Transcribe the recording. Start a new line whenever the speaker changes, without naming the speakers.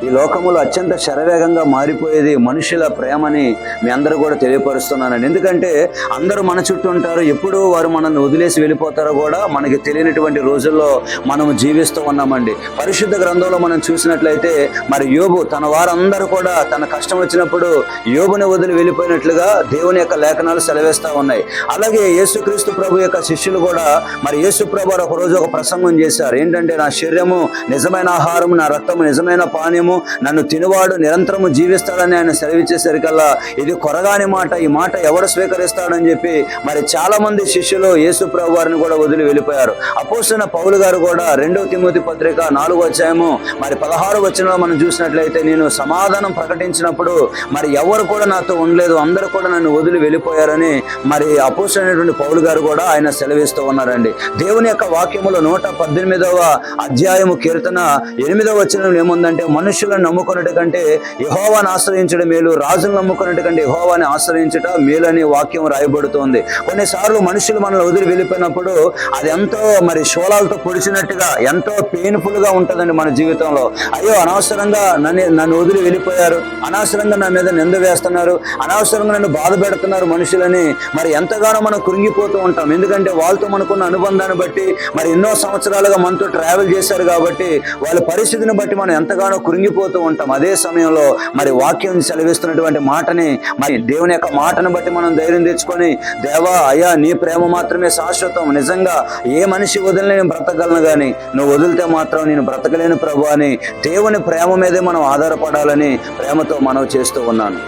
ఈ లోకములో అత్యంత శరవేగంగా మారిపోయేది మనుషుల ప్రేమని మీ అందరూ కూడా తెలియపరుస్తున్నానండి. ఎందుకంటే అందరూ మన చుట్టూ ఉంటారు, ఎప్పుడు వారు మనల్ని వదిలేసి వెళ్ళిపోతారో కూడా మనకి తెలియనటువంటి రోజుల్లో మనం జీవిస్తూ ఉన్నామండి. పరిశుద్ధ గ్రంథంలో మనం చూసినట్లయితే మరి యోబు తన వారందరూ కూడా తన కష్టం వచ్చినప్పుడు యోబుని వదిలి వెళ్ళిపోయినట్లుగా దేవుని యొక్క లేఖనాలు సెలవిస్తూ ఉన్నాయి. అలాగే యేసుక్రీస్తు ప్రభు యొక్క శిష్యులు కూడా మరి యేసు ప్రభు ఒక రోజు ఒక ప్రసంగం చేశారు. ఏంటంటే నా శరీరము నిజమైన ఆహారము, నా రక్తము నిజమైన పానీయము, నన్ను తినువాడు నిరంతరము జీవిస్తాడని ఆయన సెలవిచ్చేసరికల్లా ఇది కొరగాని మాట, ఈ మాట ఎవడు స్వీకరిస్తాడని చెప్పి మరి చాలా మంది శిష్యులు యేసు ప్రభు వారిని కూడా వదిలి వెళ్ళిపోయారు. అపోస్తలుడైన పౌలు గారు కూడా 2 తిమోతి పత్రిక 4వ అధ్యాయము మరి 16వ వచనంలో మనం చూసినట్లయితే నేను సమాధానం ప్రకటించినప్పుడు మరి ఎవరు కూడా నాతో ఉండలేదు, అందరూ కూడా నన్ను వదిలి వెళ్ళిపోయారని మరి అపోస్తలుడైనటువంటి పౌలు గారు కూడా ఆయన సెలవిస్తూ ఉన్నారండి. దేవుని యొక్క వాక్యములో 118వ అధ్యాయము కీర్తన 8వ వచనం ఏముందంటే మనుషులను నమ్ముకున్నట్టు కంటే యెహోవాను ఆశ్రయించడం మేలు, రాజులను నమ్ముకున్నట్టు కంటే యెహోవాని ఆశ్రయించట మేలు అని వాక్యం రాయబడుతోంది. కొన్నిసార్లు మనుషులు మనల్ని వదిలి వెళ్ళిపోయినప్పుడు అది ఎంతో మరి శూలాలతో పొడిచినట్టుగా ఎంతో పెయిన్ఫుల్ గా ఉంటుందండి మన జీవితంలో. అయ్యో అనవసరంగా నన్ను వదిలి వెళ్ళిపోయారు, అనవసరంగా నా మీద నింద వేస్తున్నారు, అనవసరంగా నన్ను బాధ పెడుతున్నారు మనుషులని మరి ఎంతగానో మనం కృంగిపోతూ ఉంటాం. ఎందుకంటే వాళ్ళతో మనకున్న అనుబంధాన్ని బట్టి మరి ఎన్నో సంవత్సరాలుగా మనతో ట్రావెల్ చేశారు కాబట్టి వాళ్ళ పరిస్థితిని బట్టి మనం ఎంతగానో కృంగిపోతూ ఉంటాం. అదే సమయంలో మరి వాక్యం సెలవిస్తున్నటువంటి మాటని మరి దేవుని యొక్క మాటను బట్టి మనం ధైర్యం తెచ్చుకొని దేవా అయ్యా నీ ప్రేమ మాత్రమే శాశ్వతం, నిజంగా ఏ మనిషి వదిలి నేను బ్రతకగలను కానీ నువ్వు వదిలితే మాత్రం నేను బ్రతకలేను ప్రభు అని దేవుని ప్రేమ మీదే మనం ఆధారపడాలని ప్రేమతో మనవి చేస్తూ ఉన్నాను.